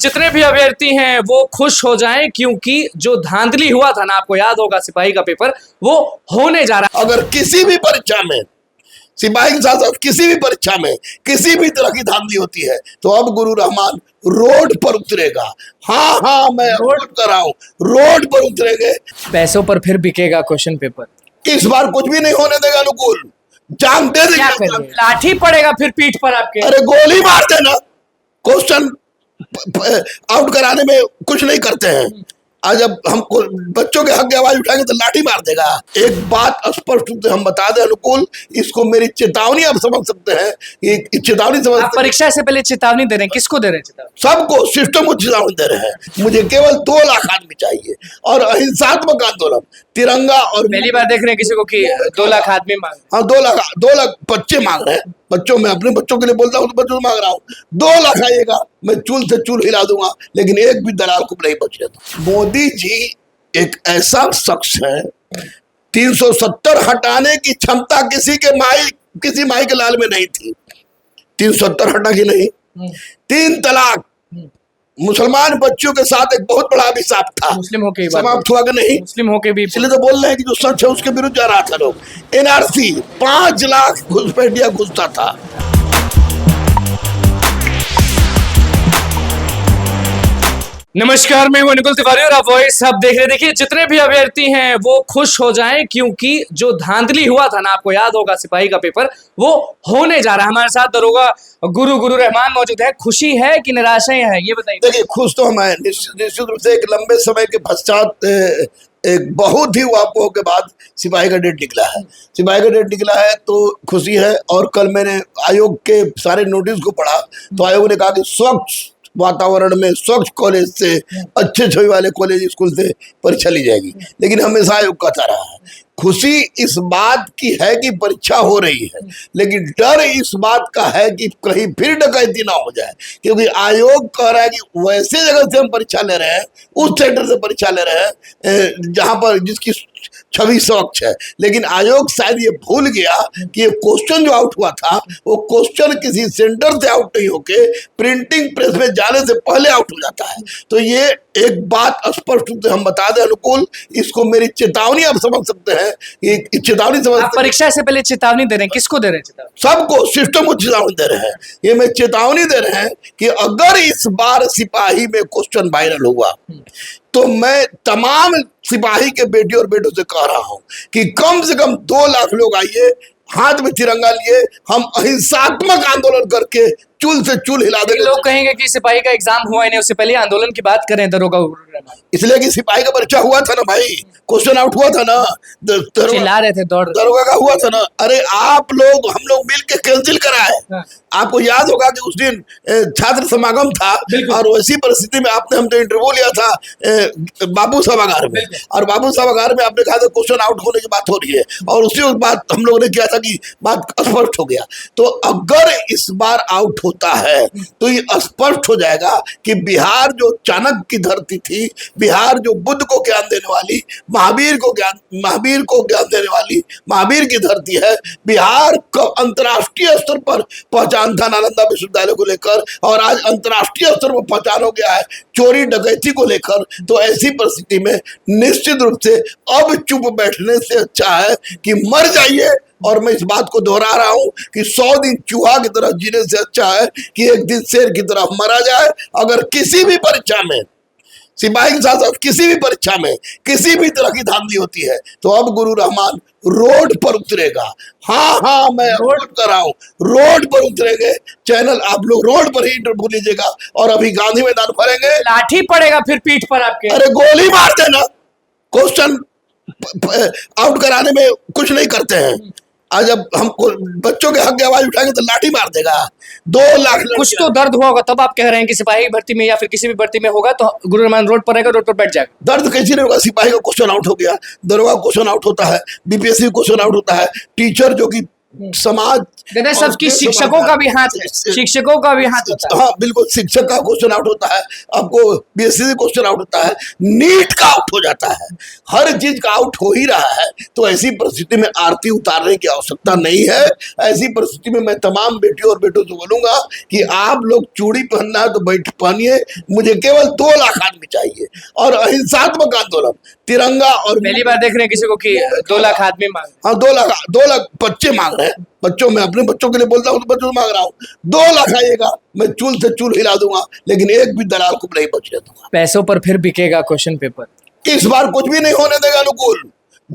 जितने भी अभ्यर्थी हैं वो खुश हो जाएं क्योंकि जो धांधली हुआ था ना, आपको याद होगा सिपाही का पेपर, वो होने जा रहा है। अगर किसी भी परीक्षा में सिपाही के साथ साथ किसी भी परीक्षा में किसी भी तरह की धांधली होती है तो अब गुरु रहमान रोड पर उतरेगा। हाँ हाँ, मैं रोड कर रहा हूँ, रोड पर उतरेंगे। पैसों पर फिर बिकेगा क्वेश्चन पेपर। इस बार कुछ भी नहीं होने देगा अनुकूल, जान दे क्या देंगे। करेंगे? लाठी पड़ेगा फिर पीठ पर आपके। अरे गोली मार देना, क्वेश्चन आउट कराने में कुछ नहीं करते हैं। आज अब हम बच्चों के हक की आवाज उठाएंगे तो लाठी मार देगा। एक बात स्पष्ट रूप से हम बता दें अनुकूल, इसको मेरी चेतावनी आप समझ सकते हैं। ये चेतावनी समझ आप परीक्षा से पहले चेतावनी दे रहे हैं, किसको दे रहे हैं चेतावनी? सबको, सिस्टम को चेतावनी दे रहे हैं। मुझे केवल 2 लाख आदमी चाहिए और अहिंसात्मक आंदोलन, तिरंगा। और पहली बार देख रहे हैं किसी को कि 2 लाख आदमी मांग। हाँ, 2 लाख बच्चे मांग रहे हैं। बच्चों में अपने बच्चों के लिए बोलता हूँ तो बच्चों से मांग रहा हूँ। 2 लाख आइएगा, मैं चूल से चूल हिला दूंगा, लेकिन एक भी दलाल को नहीं बचेगा। मोदी जी एक ऐसा शख्स है, 370 हटाने की क्षमता किसी माई के लाल में नहीं थी। 370 हटा की नहीं, 3 तलाक मुसलमान बच्चों के साथ एक बहुत बड़ा अभिशाप था। मुस्लिम होके समाप्त हुआ कि नहीं? मुस्लिम होके भी इसलिए तो बोल रहे हैं कि जो सच है उसके विरुद्ध जा रहा था लोग। एनआरसी 5 लाख घुसपैठिया घुसता था। नमस्कार, मैं हूं अनुकुल तिवारी और आप वॉइस आप देख रहे। देखिए, जितने भी अभ्यर्थी हैं वो खुश हो जाएं क्योंकि जो धांधली हुआ था ना, आपको याद होगा सिपाही का पेपर, वो होने जा रहा है। हमारे साथ दरोगा गुरु रहमान मौजूद है। खुशी है कि निराशाएं हैं, ये बताइए। देखिए, खुश तो हम हैं निश्चित रूप से। एक लंबे समय के पश्चात एक बहुत ही वापों के बाद सिपाही का डेट निकला है। सिपाही का डेट निकला है तो खुशी है। और कल मैंने आयोग के सारे नोटिस को पढ़ा तो आयोग ने कहा कि स्वच्छ वातावरण में स्वच्छ कॉलेज से, अच्छे छवि वाले कॉलेज स्कूल से परीक्षा ली जाएगी। लेकिन हमेशा आयोग कहता रहा है, खुशी इस बात की है कि परीक्षा हो रही है, लेकिन डर इस बात का है कि कहीं फिर डकैती ना हो जाए। क्योंकि आयोग कह रहा है कि वैसे जगह से हम परीक्षा ले रहे हैं, उस सेंटर से परीक्षा ले रहे हैं जहां पर जिसकी छवि स्वच्छ है। लेकिन आयोग शायद ये भूल गया कि ये क्वेश्चन जो आउट हुआ था वो क्वेश्चन किसी सेंटर से आउट नहीं होके प्रिंटिंग प्रेस में जाने से पहले आउट हो जाता है। तो ये एक बात स्पष्ट रूप से हम बता दें अनुकूल, इसको मेरी चेतावनी आप समझ सकते हैं। ये चेतावनी समझ, आप परीक्षा से पहले चेतावनी दे रहे हैं, किसको दे रहे हैं चेतावनी? सबको, सिस्टम को चेतावनी दे रहे हैं। ये मैं चेतावनी दे रहे हैं कि अगर इस बार सिपाही में क्वेश्चन वायरल हुआ तो मैं तमाम सिपाही के बेटियों और बेटों से कह रहा हूं कि कम से कम 2 लाख लोग आइए, हाथ में तिरंगा लिए, हम अहिंसात्मक आंदोलन करके चूल से चूल हिला देंगे। लोग कहेंगे कि सिपाही का एग्जाम हुआ ही नहीं, उससे पहले आंदोलन की बात करें दरोगा। इसलिए कि सिपाही का परीक्षा हुआ था ना भाई, क्वेश्चन आउट हुआ था ना, चिल्ला रहे थे दरोगा का हुआ था ना। अरे आप लोग, हम लोग मिल के कैंसिल कराए। हाँ। आपको याद होगा कि उस दिन छात्र समागम था और वैसी परिस्थिति में आपने हमसे इंटरव्यू लिया था बाबू सभागार में, और बाबू सभागार में आपने कहा था क्वेश्चन आउट होने की बात हो रही है, और उसी बात हम लोगों ने किया था कि बात स्पष्ट हो गया। तो अगर इस बार आउट होता है तो ये स्पष्ट हो जाएगा कि बिहार जो चाणक्य की धरती थी, बिहार जो बुद्ध को ज्ञान देने वाली, महावीर को ज्ञान देने वाली महावीर की धरती है। बिहार को अंतर्राष्ट्रीय स्तर पर पहचान था नालंदा विश्वविद्यालय को लेकर, और आज अंतर्राष्ट्रीय स्तर पर पहचान हो गया है चोरी डकैती को लेकर। तो ऐसी परिस्थिति में निश्चित रूप से अब चुप बैठने से अच्छा है कि मर जाइए। और मैं इस बात को दोहरा रहा हूं कि 100 दिन चूहा की तरह जीने से अच्छा है कि एक दिन शेर की तरह मरा जाए। अगर किसी भी परीक्षा में, सिपाही के साथ साथ किसी भी परीक्षा में किसी भी तरह की धांधली होती है तो अब गुरु रहमान रोड पर उतरेगा। हाँ हाँ, मैं रोड कर रहा हूँ, रोड पर उतरेंगे। चैनल आप लोग रोड पर ही इंटरव्यू लीजिएगा और अभी गांधी मैदान भरेंगे। लाठी पड़ेगा फिर पीठ पर आपके। अरे गोली मार देना, क्वेश्चन आउट कराने में कुछ नहीं करते हैं। आज अब हम बच्चों के हक की आवाज उठाएंगे तो लाठी मार देगा। 2 लाख कुछ तो दर्द हुआ होगा, तब आप कह रहे हैं कि सिपाही भर्ती में या फिर किसी भी भर्ती में होगा तो गुरु रहमान रोड पर रहेगा, रोड पर बैठ जाएगा। दर्द कैसे नहीं होगा? सिपाही का क्वेश्चन आउट हो गया, दरोगा क्वेश्चन आउट होता है, बीपीएससी क्वेश्चन आउट होता है, टीचर जो कि समाज कहते हैं और सबकी देश शिक्षकों समाज का भी हाथ है, शिक्षकों का भी हाथ होता है। हाँ बिल्कुल, शिक्षक का क्वेश्चन आउट होता है, आपको बीएससी क्वेश्चन आउट होता है, नीट का आउट हो जाता है, हर चीज का आउट हो ही रहा है। तो ऐसी परिस्थिति में आरती उतारने की आवश्यकता नहीं है। ऐसी परिस्थिति में मैं तमाम बेटियों और बेटों से बोलूंगा कि आप लोग चूड़ी पहनना है तो बैठ पहनिए, मुझे केवल 2 लाख आदमी चाहिए। और अहिंसात्मक आंदोलन, तिरंगा और पहली बार देख रहे हैं किसी को कि 2 लाख आदमी मांग, हाँ 2 लाख बच्चे मांग रहे हैं। बच्चों में अपने बच्चों के लिए बोलता हूँ तो बच्चों से मांग रहा हूँ 2 लाख आइएगा, मैं चूल से चूल हिला दूंगा, लेकिन एक भी दलाल को नहीं बचने दूंगा। पैसों पर फिर बिकेगा क्वेश्चन पेपर। इस बार कुछ भी नहीं होने देगा अनुकूल,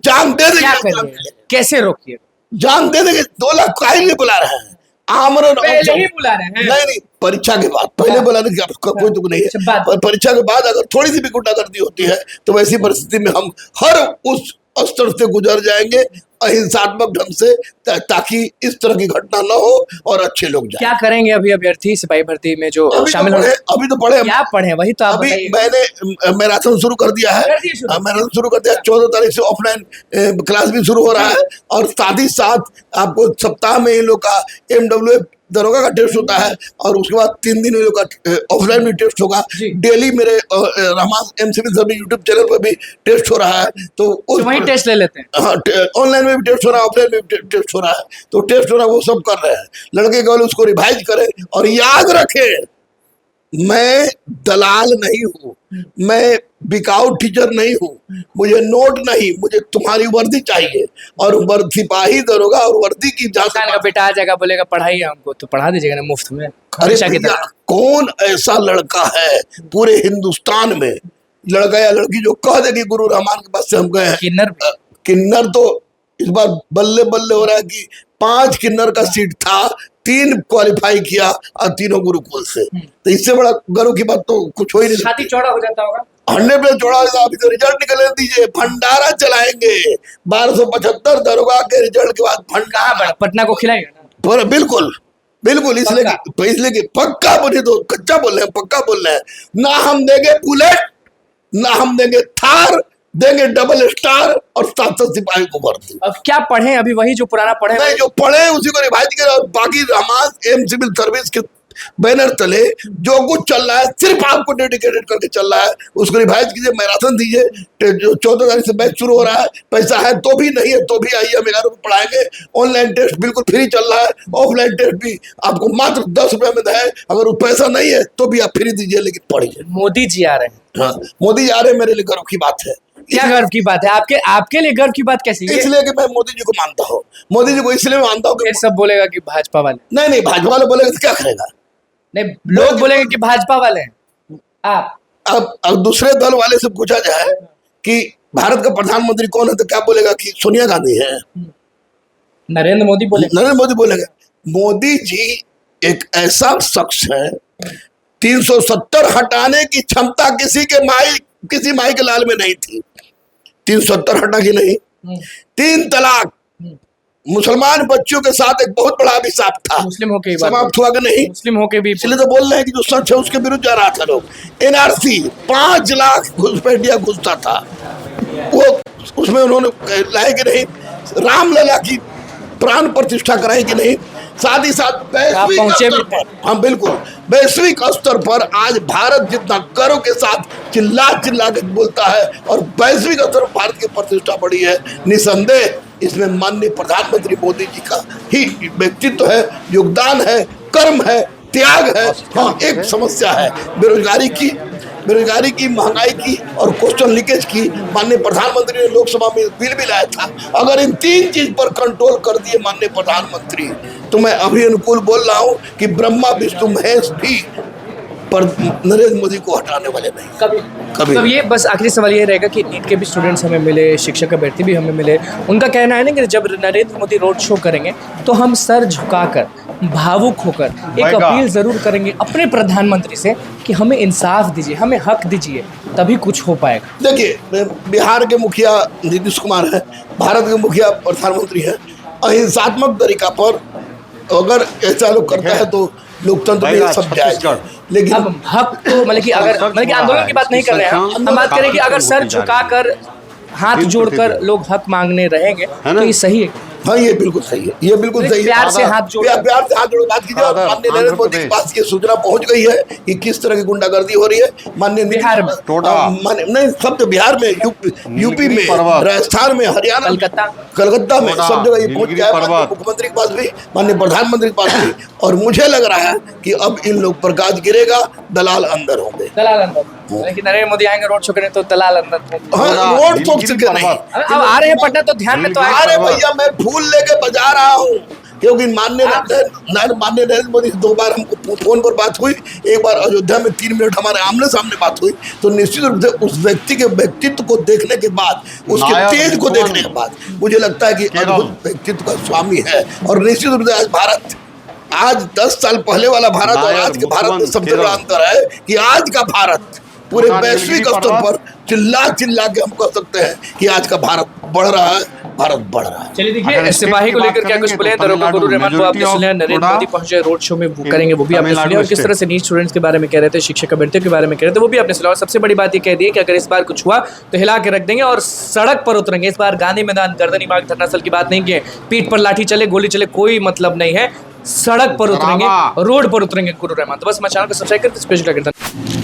जान दे क्या देंगे, करेंगे, कैसे रोकिए? जान दे देंगे। 2 लाख काहे लिए बुला रहे हैं? आमरण पहले ही बुला रहे हैं। नहीं, परीक्षा के बाद, पहले बुलाने की कोई तुक नहीं है, पर परीक्षा के बाद अगर थोड़ी सी भी गुंडागर्दी होती है तो वैसी परिस्थिति में हम हर उस स्तर से गुजर जाएंगे अहिंसात्मक ढंग से, ताकि इस तरह की घटना न हो और अच्छे लोग जाएं। क्या करेंगे अभी अभ्यर्थी सिपाही भर्ती में जो शामिल हो? अभी तो पढ़े, क्या पढ़े वही तो आप अभी बताइए। मैंने मैराथन शुरू कर दिया है, मैराथन शुरू कर दिया। 14 तारीख से ऑफलाइन क्लास भी शुरू हो रहा है, और साथ ही साथ आपको सप्ताह में इन लोग का MWF दरोगा का टेस्ट होता है, और उसके बाद 3 दिन इन लोग का ऑफलाइन भी टेस्ट होगा। डेली मेरे Rahman M civil service YouTube channel पर भी टेस्ट हो रहा है, तो वही टेस्ट ले लेते हैं। हाँ, ऑनलाइन में भी टेस्ट हो रहा है, ऑफलाइन में भी टेस्ट हो रहा है, तो टेस्ट हो रहा है, वो सब कर रहे हैं। लड़के केवल उसको रिवाइज करें और याद रखें, मैं दलाल नहीं हूँ, मैं बिकाऊ टीचर नहीं हूँ, मुझे नोट नहीं, मुझे तुम्हारी वर्दी चाहिए। और सिपाही दरोगा और वर्दी की जांच का बेटा आ जाएगा, बोलेगा पढ़ाइए हमको, तो पढ़ा दीजिएगा ना मुफ्त में। अरे भैया, कौन ऐसा लड़का है पूरे हिंदुस्तान में, लड़का या लड़की जो कह दे कि गुरु रहमान के पास से हम गए हैं? किन्नर तो इस बार बल्ले बल्ले हो रहा है कि 5 किन्नर का सीट था, 3 क्वालिफाई किया और तीनों गुरुकुल से। तो इससे बड़ा गर्व की बात तो कुछ हो ही नहीं। छाती चौड़ा हो जाता होगा, 100 चौड़ा हो जाता। अभी तो रिजल्ट निकलने दीजिए, भंडारा चलाएंगे 1275 दरोगा के रिजल्ट के बाद। कहाँ पटना को खिलाएगा पर बिल्कुल बिल्कुल, इसलिए कि पक्का बोले तो कच्चा बोल रहे हैं, पक्का बोल रहे हैं। ना हम देंगे बुलेट, ना हम देंगे थार, देंगे डबल स्टार और 700 सिपाही को भर्ती। अब क्या पढ़े? अभी वही जो पुराना पढ़े, नहीं, जो पढ़े उसी को रिवाइज करें, और बाकी रहमान एम सिविल सर्विस के बैनर तले जो कुछ चल रहा है सिर्फ आपको डेडिकेटेड करके चल रहा है, उसको रिवाइज कीजिए, मैराथन दीजिए। जो 14 तारीख से बैच शुरू हो रहा है, पैसा है तो भी, नहीं है तो भी आइए, हम 11 रुपये पढ़ाएंगे। ऑनलाइन टेस्ट बिल्कुल फ्री चल रहा है, ऑफलाइन टेस्ट भी आपको मात्र 10 रुपये में है। अगर वो पैसा नहीं है तो भी आप फ्री दीजिए, लेकिन पढ़िए। मोदी जी आ रहे हैं। हाँ, मोदी जी आ रहे हैं, मेरे लिए गर्व की बात है। क्या गर्व की बात है? आपके लिए गर्व की बात कैसी है? इसलिए कि मैं मोदी जी को मानता हूँ, मोदी जी को इसलिए मानता हूँ कि सब बोलेगा कि भाजपा वाले। नहीं, भाजपा वाले बोलेगा तो क्या करेगा? नहीं, लोग बोलेंगे कि भाजपा वाले हैं। आप अब दूसरे दल वाले से पूछा जाए कि भारत का प्रधानमंत्री कौन है, तो क्या बोलेगा कि सोनिया गांधी है, नरेंद्र मोदी बोलेगा। मोदी जी एक ऐसा शख्स है, 370 हटाने की क्षमता किसी माई के लाल में नहीं थी। 370 हटा की नहीं, 3 तलाक मुसलमान बच्चों के साथ एक बहुत बड़ा अभिशाप था, मुस्लिम होके समाप्त हुआ कि नहीं? मुस्लिम होके भी, इसलिए तो बोल रहे हैं कि जो सच है उसके विरुद्ध जा रहा था लोग। NRC 5 लाख घुसपैठिया घुसता था, वो उसमें उन्होंने लाए कि नहीं? रामलला की प्राण प्रतिष्ठा कराई कि नहीं? साथ ही साथ वैश्विक स्तर पर, हाँ बिल्कुल, वैश्विक स्तर पर आज भारत जितना गर्व के साथ चिल्ला के बोलता है, और वैश्विक स्तर पर भारत की प्रतिष्ठा बढ़ी है, निसंदेह इसमें माननीय प्रधानमंत्री मोदी जी का ही व्यक्तित्व है, योगदान है, कर्म है, त्याग है। हाँ, एक समस्या है बेरोजगारी की, महंगाई की और क्वेश्चन लीकेज की। माननीय प्रधानमंत्री ने लोकसभा में बिल भी लाया था। अगर इन 3 चीज पर कंट्रोल कर दिए माननीय प्रधानमंत्री, तो मैं अभी अनुकूल बोल रहा हूँ कि ब्रह्मा विष्णु महेश भी पर नरेंद्र मोदी को हटाने वाले नहीं कभी। तो ये बस आखिरी सवाल ये रहेगा कि नीट के भी स्टूडेंट्स हमें मिले, शिक्षक अभ्यर्थी भी हमें मिले, उनका कहना है ना कि जब नरेंद्र मोदी रोड शो करेंगे तो हम सर झुकाकर, भावुक होकर एक अपील जरूर करेंगे अपने प्रधानमंत्री से कि हमें इंसाफ दीजिए, हमें हक दीजिए, तभी कुछ हो पाएगा। देखिए, बिहार के मुखिया नीतीश कुमार है, भारत के मुखिया प्रधानमंत्री है। अहिंसात्मक तरीका पर अगर ऐसा लोग करता है तो लोकतंत्र में सब जाएगा। लेकिन अब हक तो मतलब कि आंदोलन की बात नहीं कर रहे हैं हम बात करें कि अगर सर झुकाकर, हाथ जोड़कर लोग हक मांगने रहेंगे तो ये सही है। हाँ ये बिल्कुल सही है, ये बिल्कुल सही है। प्यार से हाथ जोड़ प्यार से हाथ जोड़ो बात कीजिए। और माननीय नरेंद्र मोदी के पास ये सूचना पहुंच गई है कि किस तरह की गुंडागर्दी हो रही है। माननीय बिहार में नहीं, सब तो बिहार में, यूपी में, राजस्थान में, हरियाणा, कलकत्ता में, सब जगह ये पहुंच गया है। माननीय मुख्यमंत्री के पास भी, माननीय प्रधानमंत्री के पास भी। और मुझे लग रहा है कि अब इन लोग पर गाज गिरेगा, दलाल अंदर होंगे। दलाल अंदर, लेकिन नरेंद्र मोदी आएंगे रोड शो करें तो दलाल अंदर। हाँ, रोड शो से नहीं, अब आ रहे हैं पटना तो ध्यान में तो आए। अरे भैया मैं फूल लेके बजा रहा हूँ, क्योंकि माननीय नरेंद्र मोदी से 2 बार हमको फोन पर बात हुई। एक बार अयोध्या में 3 मिनट हमारे आमने सामने बात हुई। तो निश्चित रूप से उस व्यक्ति के व्यक्तित्व को देखने के बाद, उसके तेज को देखने के बाद मुझे लगता है कि अद्भुत व्यक्तित्व का स्वामी है। और निश्चित रूप से आज भारत, आज 10 साल पहले वाला भारत और आज के भारत में सबसे बड़ा अंतर है कि आज का भारत पूरे वैश्विक स्तर पर चिल्ला के हम कह सकते हैं कि आज का भारत बढ़ रहा है, भारत बढ़ रहा है। चलिए देखिए, सिपाही को लेकर क्या कुछ बोले दरोगा गुरु रहमान को आपने सुना, नरेंद्र मोदी पहुंचे रोड शो में वो करेंगे, वो भी आपने सुना। और किस तरह से नीट स्टूडेंट्स के बारे में कह रहे थे, शिक्षक अभ्यर्थियों के बारे में कह रहे थे, वो भी आपने सुना। और सबसे बड़ी बात ये कह दी है कि अगर इस बार कुछ हुआ तो हिला के रख देंगे और सड़क पर उतरेंगे। इस बार गांधी मैदान, गर्दनी बाग, धरनास्थल की बात नहीं की, पीठ पर लाठी चले, गोली चले, कोई मतलब नहीं है। सड़क पर उतरेंगे, रोड पर उतरेंगे गुरु रहमान। तो बस मैं चैनल को सब्सक्राइब करके स्पेशल करता हूं।